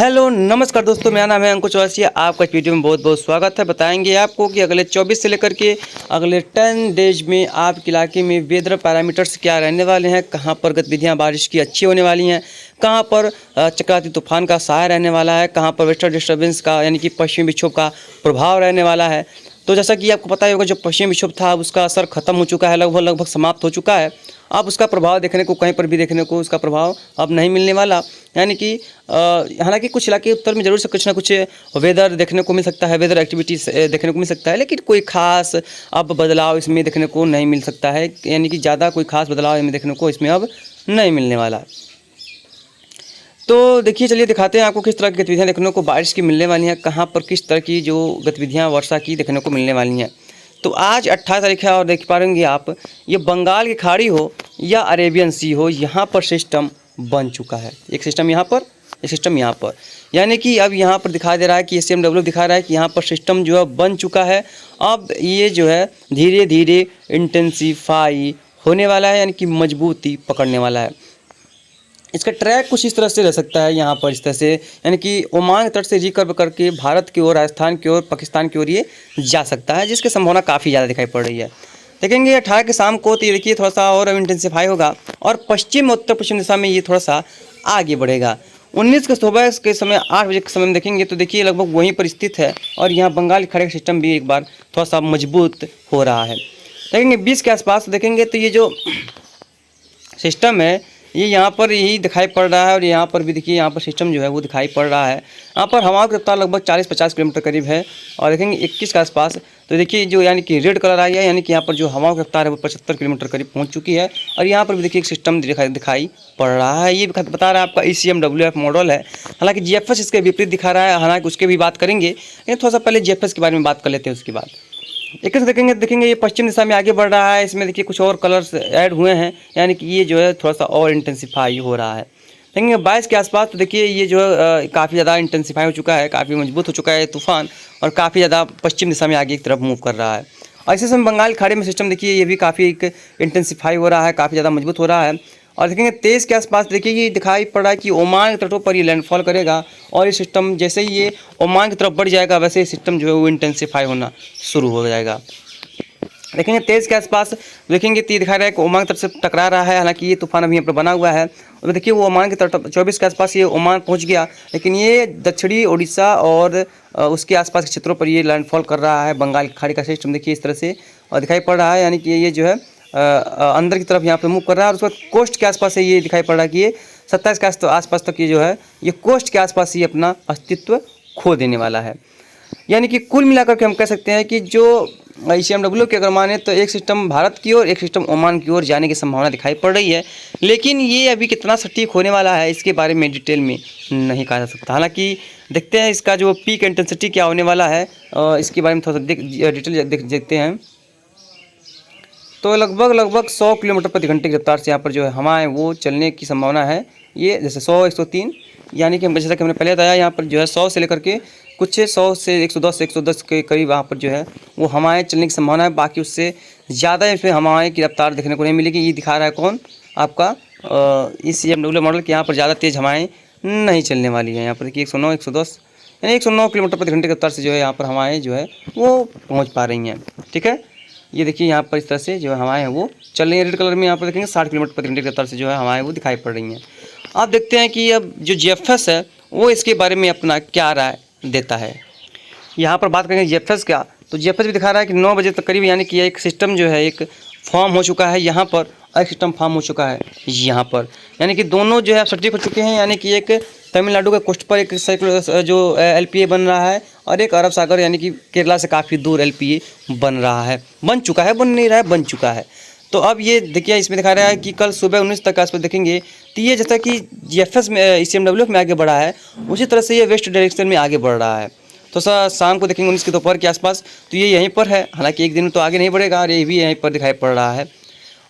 Hello नमस्कार दोस्तों, मेरा नाम है अंकुश चौरसिया। आपका इस वीडियो में बहुत बहुत स्वागत है। बताएंगे आपको कि अगले 24 से लेकर के अगले 10 डेज में आपके इलाके में वेदर पैरामीटर्स क्या रहने वाले हैं, कहां पर गतिविधियां बारिश की अच्छी होने वाली हैं, कहां पर चक्रवाती तूफान का सहाय रहने वाला है, कहां पर वेस्टर्न डिस्टर्बेंस का यानी कि पश्चिमी विक्षोभ का प्रभाव रहने वाला है। तो जैसा कि आपको पता ही होगा, जो पश्चिमी विक्षोभ था उसका असर खत्म हो चुका है, लगभग समाप्त हो चुका है। अब उसका प्रभाव देखने को कहीं पर भी देखने को उसका प्रभाव अब नहीं मिलने वाला। यानी कि हालांकि कुछ इलाके उत्तर में जरूर से कुछ ना कुछ वेदर देखने को मिल सकता है, वेदर एक्टिविटीज़ देखने को मिल सकता है, लेकिन कोई खास अब बदलाव इसमें देखने को नहीं मिल सकता है। यानी कि ज़्यादा कोई खास बदलाव इसमें देखने को इसमें अब नहीं मिलने वाला। तो देखिए, चलिए दिखाते हैं आपको किस तरह की गतिविधियाँ देखने को बारिश की मिलने वाली हैं, कहाँ पर किस तरह की जो गतिविधियाँ वर्षा की देखने को मिलने वाली हैं। तो आज 28 तारीख है और देख पाएंगे आप, ये बंगाल की खाड़ी हो या अरेबियन सी हो, यहाँ पर सिस्टम बन चुका है। एक सिस्टम यहाँ पर, एक सिस्टम यहाँ पर। यानी कि अब यहाँ पर दिखाई दे रहा है कि SMW दिखा रहा है कि यहाँ पर सिस्टम जो है बन चुका है। अब ये जो है धीरे धीरे इंटेंसीफाई होने वाला है, यानी कि मजबूती पकड़ने वाला है। इसका ट्रैक कुछ इस तरह से रह सकता है यहाँ पर, इस तरह से, यानी कि ओमान तट से रिकर्व करके भारत की ओर, राजस्थान की ओर, पाकिस्तान की ओर ये जा सकता है, जिसकी संभावना काफ़ी ज़्यादा दिखाई पड़ रही है। देखेंगे 18 के शाम को तो ये देखिए थोड़ा सा और इंटेंसिफाई होगा और पश्चिम उत्तर पश्चिम दिशा में ये थोड़ा सा आगे बढ़ेगा। 19 के सुबह के समय 8 बजे के समय में देखेंगे तो देखिए लगभग वहीं पर स्थित है और यहाँ बंगाल की खाड़ी का सिस्टम भी एक बार थोड़ा सा मजबूत हो रहा है। देखेंगे 20 के आसपास देखेंगे तो ये जो सिस्टम है ये यहाँ पर यही दिखाई पड़ रहा है और यहाँ पर भी देखिए यहाँ पर सिस्टम जो है वो दिखाई पड़ रहा है। यहाँ पर हवा की रफ्तार लगभग 40-50 किलोमीटर करीब है और देखेंगे 21 के आसपास तो देखिए जो यानी कि रेड कलर आ गया, यानी कि यहाँ पर जो हवा की रफ्तार है वो 75 किलोमीटर करीब पहुँच चुकी है। और यहाँ पर भी देखिए एक सिस्टम दिखाई पड़ रहा है। ये बता रहा है आपका ECMWF मॉडल है। हालाँकि GFS इसके विपरीत दिखा रहा है, हालाँकि उसके भी बात करेंगे, लेकिन थोड़ा सा पहले GFS के बारे में बात कर लेते हैं उसके बाद। एक देखेंगे ये पश्चिम दिशा में आगे बढ़ रहा है। इसमें देखिए कुछ और कलर्स ऐड हुए हैं, यानी कि ये जो है थोड़ा सा और इंटेंसिफाई हो रहा है। देखेंगे 22 के आसपास तो देखिए ये जो है काफ़ी ज़्यादा इंटेंसिफाई हो चुका है, काफ़ी मजबूत हो चुका है तूफान और काफ़ी ज़्यादा पश्चिम दिशा में आगे की तरफ मूव कर रहा है। और इसी समय बंगाल खाड़ी में सिस्टम देखिए ये भी काफ़ी इंटेंसिफाई हो रहा है, काफ़ी ज़्यादा मजबूत हो रहा है। और देखेंगे 23 के आसपास देखिए ये दिखाई पड़ रहा है कि ओमान के तटों पर ये लैंडफॉल करेगा और ये सिस्टम जैसे ही ये ओमान की तरफ बढ़ जाएगा वैसे ही सिस्टम जो है वो इंटेंसिफाई होना शुरू हो जाएगा। देखेंगे 23 के आसपास देखेंगे तो ये दिखा रहा है कि ओमान की तरफ से टकरा रहा है। हालांकि ये तूफान अभी यहाँ पर बना हुआ है और देखिए वो ओमान की तरफ 24 के आसपास ये ओमान पहुँच गया, लेकिन ये दक्षिणी उड़ीसा और उसके आसपास के क्षेत्रों पर ये लैंडफॉल कर रहा है। बंगाल की खाड़ी का सिस्टम देखिए इस तरह से और दिखाई पड़ रहा है, यानी कि ये जो है अंदर की तरफ यहाँ पर मूव कर रहा है। और उसके बाद कोस्ट के आसपास से ये दिखाई पड़ रहा है कि ये 27 के आसपास तक ये जो है ये कोस्ट के आसपास ही अपना अस्तित्व खो देने वाला है। यानी कि कुल मिलाकर के हम कह सकते हैं कि जो ECMW के अगर माने तो एक सिस्टम भारत की ओर, एक सिस्टम ओमान की ओर जाने की संभावना दिखाई पड़ रही है, लेकिन ये अभी कितना सटीक होने वाला है इसके बारे में डिटेल में नहीं कहा जा सकता। हालांकि देखते हैं इसका जो पीक इंटेंसिटी क्या होने वाला है, इसके बारे में थोड़ा सा डिटेल देखते हैं। तो लगभग 100 किलोमीटर प्रति घंटे की रफ्तार से यहाँ पर जो है हवाएं वो चलने की संभावना है। ये जैसे 100-103, यानी कि जैसा कि हमने पहले बताया यहाँ पर जो है 100 से लेकर के कुछ 100 से 110 के करीब वहाँ पर जो है वो हवाएं चलने की संभावना है। बाकी उससे ज़्यादा इसमें हवाएं की रफ्तार देखने को नहीं मिलेगी। ये दिखा रहा है कौन, आपका ECMW मॉडल के यहाँ पर ज़्यादा तेज़ हवाएं नहीं चलने वाली है। यहाँ पर देखिए 109, 110 यानी 109 किलोमीटर प्रति घंटे की रफ्तार से जो है यहाँ पर हवाएँ जो है वो पहुँच पा रही हैं। ठीक है, ये देखिए यहाँ पर इस तरह से जो हवाएं हैं वो चल रही हैं। रेड कलर में यहाँ पर देखेंगे 60 किलोमीटर प्रति घंटे की रफ्तार से जो है हवाएं वो दिखाई पड़ रही हैं। आप देखते हैं कि अब जो GFS है वो इसके बारे में अपना क्या राय देता है। यहाँ पर बात करेंगे GFS का, तो GFS भी दिखा रहा है कि 9 बजे तक करीब, यानी कि एक सिस्टम जो है एक फॉर्म हो चुका है यहाँ पर और एक सिस्टम फॉर्म हो चुका है यहाँ पर, यानी कि दोनों जो है सटीक हो चुके हैं। यानी कि एक तमिलनाडु के कोस्ट पर एक जो LPA बन रहा है और एक अरब सागर यानी कि केरला से काफ़ी दूर LPA बन रहा है, बन चुका है, बन नहीं रहा है, बन चुका है। तो अब ये देखिए इसमें दिखा रहा है कि कल सुबह 19 तक आसपास देखेंगे तो ये जैसा कि GFS में ECMW में आगे बढ़ा है उसी तरह से ये वेस्ट डायरेक्शन में आगे बढ़ रहा है। तो शाम को देखेंगे 19 के दोपहर के आसपास तो ये यहीं पर है। हालांकि एक दिन तो आगे नहीं बढ़ेगा और ये भी यहीं पर दिखाई पड़ रहा है।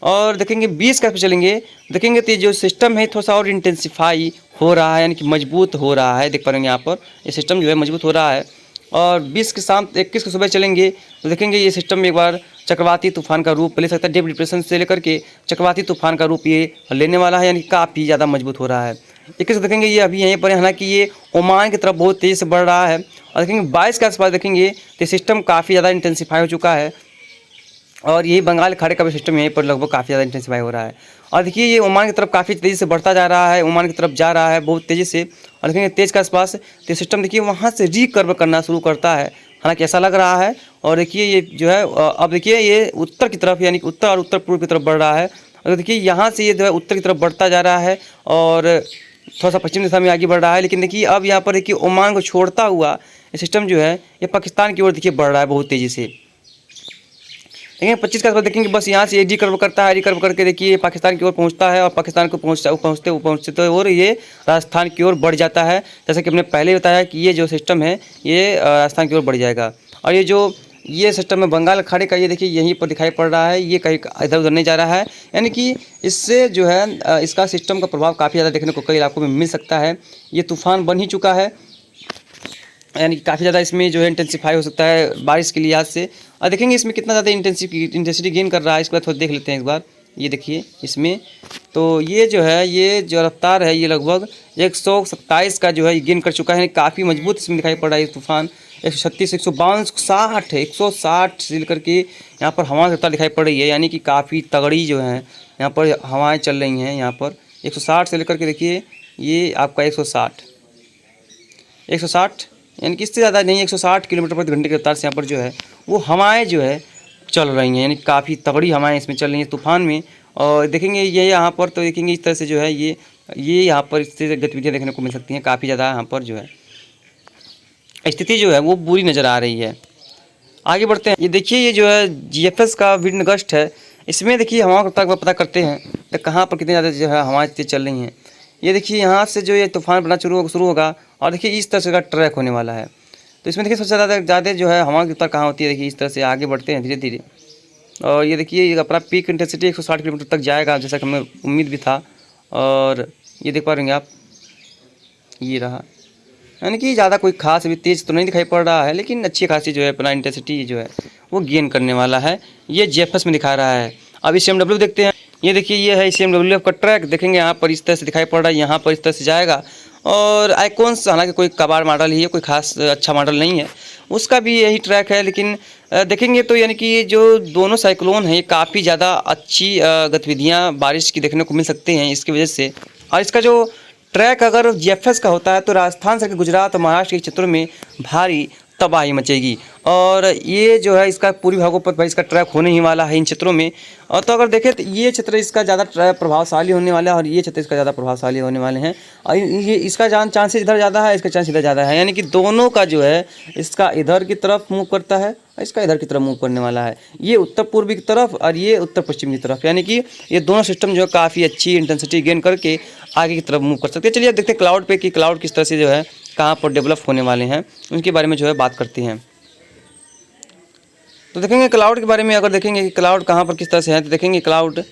और देखेंगे 20 का चलेंगे, देखेंगे तो ये जो सिस्टम है थोड़ा सा और इंटेंसिफाई हो रहा है, यानी कि मजबूत हो रहा है। देख पा रहे हैं यहाँ पर ये सिस्टम जो है मजबूत हो रहा है। और 20 के शाम 21 के सुबह चलेंगे तो देखेंगे ये सिस्टम एक बार चक्रवाती तूफान का रूप ले सकता है। डीप डिप्रेशन से लेकर के चक्रवाती तूफान का रूप ये लेने वाला है, यानी काफ़ी ज़्यादा मजबूत हो रहा है। एक से देखेंगे ये अभी यहीं पर है, हालांकि ये ओमान की तरफ बहुत तेज़ी से बढ़ रहा है। और देखेंगे 22 के आसपास देखेंगे तो सिस्टम काफ़ी ज़्यादा इंटेंसीफाई हो चुका है और यही बंगाल खाड़ी का भी सिस्टम यहीं पर लगभग काफ़ी ज़्यादा इंटेंसीफाई हो रहा है। और देखिए ये ओमान की तरफ काफ़ी तेज़ी से बढ़ता जा रहा है, ओमान की तरफ जा रहा है बहुत तेज़ी से। और देखेंगे तेज़ के आसपास तो सिस्टम देखिए वहाँ से रिकर्व करना शुरू करता है, हालांकि ऐसा लग रहा है। और देखिए ये जो है अब देखिए ये उत्तर की तरफ यानी कि उत्तर और उत्तर पूर्व की तरफ बढ़ रहा है। और देखिए यहाँ से ये जो है उत्तर की तरफ बढ़ता जा रहा है और थोड़ा सा पश्चिम दिशा में आगे बढ़ रहा है। लेकिन देखिए अब यहाँ पर देखिए ओमान को छोड़ता हुआ ये सिस्टम जो है ये पाकिस्तान की ओर देखिए बढ़ रहा है बहुत तेज़ी से। देखिए 25 के आसपास देखेंगे बस यहाँ से रिकर्व करता है, रिकर्व करके देखिए पाकिस्तान की ओर पहुँचता है और पाकिस्तान को पहुँचते और ये राजस्थान की ओर बढ़ जाता है। जैसे कि हमने पहले बताया कि ये जो सिस्टम है ये राजस्थान की ओर बढ़ जाएगा। और ये सिस्टम है बंगाल खाड़ी का, ये देखिए यहीं पर दिखाई पड़ रहा है, ये कहीं इधर उधर नहीं जा रहा है। यानी कि इससे जो है इसका सिस्टम का प्रभाव काफ़ी ज़्यादा देखने को कई इलाकों में मिल सकता है। ये तूफान बन ही चुका है, यानी कि काफ़ी ज़्यादा इसमें जो है इंटेंसीफाई हो सकता है बारिश के लिहाज से। और देखेंगे इसमें कितना ज़्यादा इंटेंसिटी गेन कर रहा है, इसके बाद थोड़ा देख लेते हैं एक बार। ये देखिए इसमें तो ये जो रफ्तार है ये लगभग 127 का जो है ये गेन कर चुका है, काफ़ी मजबूत इसमें दिखाई पड़ रहा है ये तूफान। 136, 152, 160 है, 160 से लेकर के यहाँ पर हवा की रफ्तार दिखाई पड़ रही है, यानी कि काफ़ी तगड़ी जो है यहाँ पर हवाएँ चल रही हैं। यहाँ पर 160 से लेकर के देखिए ये आपका 160 यानी कि इससे ज़्यादा नहीं, 160 किलोमीटर प्रति घंटे की रफ्तार से यहाँ पर जो है वो हवाएं जो है चल रही हैं, यानी काफ़ी तगड़ी हवाएं इसमें चल रही हैं तूफान में। और देखेंगे ये यहाँ पर तो देखेंगे इस तरह से जो है ये यहाँ पर इस तरह से गतिविधियाँ देखने को मिल सकती हैं। काफ़ी ज़्यादा यहाँ पर जो है स्थिति जो है वो बुरी नज़र आ रही है। आगे बढ़ते हैं। ये देखिए ये जो है GFS का विंड गस्ट है, इसमें देखिए हवा का पता करते हैं तो कहाँ पर कितनी ज़्यादा जो है हवाएं तेज चल रही हैं। ये देखिए यहाँ से जो ये तूफान बनना शुरू होगा और देखिए इस तरह से का ट्रैक होने वाला है। तो इसमें देखिए सबसे ज़्यादा जो है हवा की रफ्तार कहाँ होती है, देखिए इस तरह से आगे बढ़ते हैं धीरे धीरे। और ये देखिए ये अपना पीक इंटेंसिटी 160 किलोमीटर तक जाएगा, जैसा कि हमें उम्मीद भी था। और ये देख पा रहे हैं आप, ये रहा, यानी कि ज़्यादा कोई खास अभी तेज़ तो नहीं दिखाई पड़ रहा है, लेकिन अच्छी खासी जो है अपना इंटेंसिटी जो है वो गेन करने वाला है। ये GFS में दिखा रहा है। अब CMW देखते हैं। ये देखिए ये है CMW का ट्रैक, देखेंगे यहाँ पर इस तरह से दिखाई पड़ रहा है, यहाँ पर इस तरह से जाएगा। और आइकॉन्स हालांकि कोई कबाड़ मॉडल ही है, कोई खास अच्छा मॉडल नहीं है, उसका भी यही ट्रैक है। लेकिन देखेंगे तो यानी कि ये जो दोनों साइक्लोन हैं ये काफ़ी ज़्यादा अच्छी गतिविधियाँ बारिश की देखने को मिल सकती हैं इसकी वजह से। और इसका जो ट्रैक अगर GFS का होता है तो राजस्थान से गुजरात और महाराष्ट्र के क्षेत्रों में भारी तबाही मचेगी। और ये जो है इसका पूरी भागों पर भाई इसका ट्रैक होने ही वाला है इन क्षेत्रों में। और तो अगर देखें तो ये क्षेत्र इसका ज़्यादा प्रभावशाली होने वाला है और ये क्षेत्र इसका ज़्यादा प्रभावशाली होने वाले हैं। और ये इसका चांसेस इधर ज़्यादा है, इसका चांस इधर ज़्यादा है, यानी कि दोनों का जो है इसका इधर की तरफ मूव करता है, इसका इधर की तरफ मूव करने वाला है। ये उत्तर पूर्वी की तरफ और ये उत्तर पश्चिम की तरफ, यानी कि ये दोनों सिस्टम जो है काफ़ी अच्छी इंटेंसिटी गेन करके आगे की तरफ मूव कर सकते हैं। चलिए अब देखते हैं क्लाउड पे कि क्लाउड किस तरह से जो है कहाँ पर डेवलप होने वाले हैं, उनके बारे में जो है बात करते हैं। तो देखेंगे क्लाउड के बारे में, अगर देखेंगे कि क्लाउड कहाँ पर किस तरह से है, तो देखेंगे क्लाउड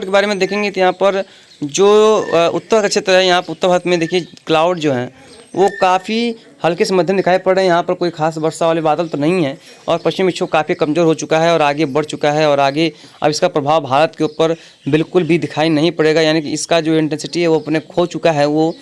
के बारे में देखेंगे तो यहाँ पर जो उत्तर का क्षेत्र है, यहाँ पर उत्तर भारत में देखिए क्लाउड जो है वो काफ़ी हल्के से मध्यम दिखाई पड़ रहे हैं। यहाँ पर कोई खास वर्षा वाले बादल तो नहीं है और पश्चिमी विक्षोभ काफ़ी कमज़ोर हो चुका है और आगे बढ़ चुका है और आगे अब इसका प्रभाव भारत के ऊपर बिल्कुल भी दिखाई नहीं पड़ेगा, यानी कि इसका जो इंटेंसिटी है वो अपने खो चुका है वो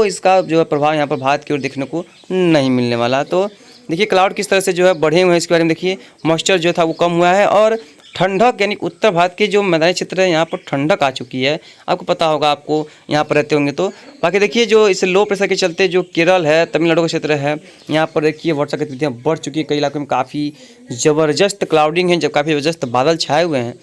इसका जो है प्रभाव यहाँ पर भारत की ओर देखने को नहीं मिलने वाला। तो देखिए क्लाउड किस तरह से जो है बढ़े हुए हैं इसके बारे में देखिए। मॉइस्चर जो था वो कम हुआ है और ठंडक यानी उत्तर भारत के जो मैदानी क्षेत्र है यहाँ पर ठंडक आ चुकी है, आपको पता होगा, आपको यहाँ पर रहते होंगे तो। बाकी देखिए जो इस लो प्रेशर के चलते जो केरल है, तमिलनाडु का क्षेत्र है, यहाँ पर देखिए वर्षा गतिविधियाँ बढ़ चुकी है। कई इलाकों में काफ़ी ज़बरदस्त क्लाउडिंग है, जब काफ़ी ज़बरदस्त बादल छाए हुए हैं।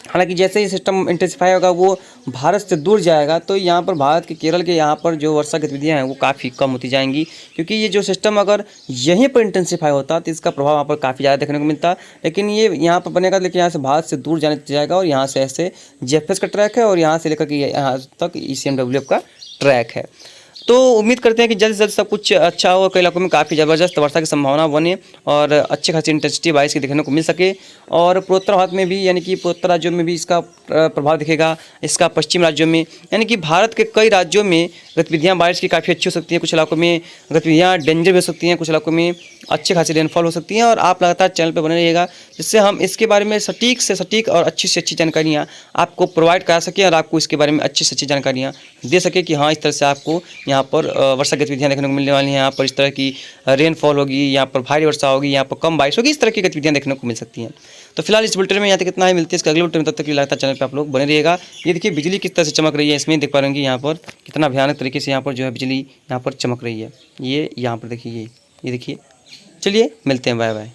हालांकि जैसे ही सिस्टम इंटेंसिफाई होगा वो भारत से दूर जाएगा तो यहाँ पर भारत के केरल के यहाँ पर जो वर्षा गतिविधियाँ हैं वो काफ़ी कम होती जाएंगी, क्योंकि ये जो सिस्टम अगर यहीं पर इंटेंसिफाई होता तो इसका प्रभाव वहाँ पर काफ़ी ज़्यादा देखने को मिलता। लेकिन ये यहाँ पर बनेगा, लेकिन यहाँ से भारत से दूर जाने जाएगा और यहाँ से ऐसे GFS का ट्रैक है और यहाँ से लेकर के यहाँ तक ECMWF का ट्रैक है। तो उम्मीद करते हैं कि जल्द से जल्द सब कुछ अच्छा हो, कई इलाकों में काफ़ी ज़बरदस्त वर्षा की संभावना बने और अच्छी खासी इंटेंसिटी बारिश की देखने को मिल सके। और पूर्वोत्तर भारत में भी यानी कि पूर्वोत्तर राज्यों में भी इसका प्रभाव दिखेगा, इसका पश्चिम राज्यों में यानी कि भारत के कई राज्यों में गतिविधियाँ बारिश की काफ़ी अच्छी हो सकती हैं। कुछ इलाकों में गतिविधियाँ डेंजर भी हो सकती हैं, कुछ इलाकों में अच्छी खासी रेनफॉल हो सकती हैं। और आप लगातार चैनल पर बने रहिएगा, जिससे हम इसके बारे में सटीक से सटीक और अच्छी से अच्छी जानकारियाँ आपको प्रोवाइड करा सकें और आपको इसके बारे में अच्छी से अच्छी जानकारियाँ दे सके कि हाँ, इस तरह से आपको यहाँ पर वर्षा गतिविधियाँ देखने को मिलने वाली हैं, यहाँ पर इस तरह की रेनफॉल होगी, यहाँ पर भारी वर्षा होगी, यहाँ पर कम बारिश होगी, इस तरह की गतिविधियाँ देखने को मिल सकती हैं। तो फिलहाल इस बुलेटिन में यहाँ तक कितना ही मिलती है, इसके अगले बुलेटिन में, तब तक के लिए लगातार चैनल पर आप लोग बने रहिएगा। ये देखिए बिजली किस तरह से चमक रही है, इसमें देख पा रहे हैं यहाँ पर कितना भयानक तरीके से यहाँ पर जो है बिजली यहाँ पर चमक रही है। ये यहाँ पर देखिए, ये देखिए। चलिए मिलते हैं, बाय बाय।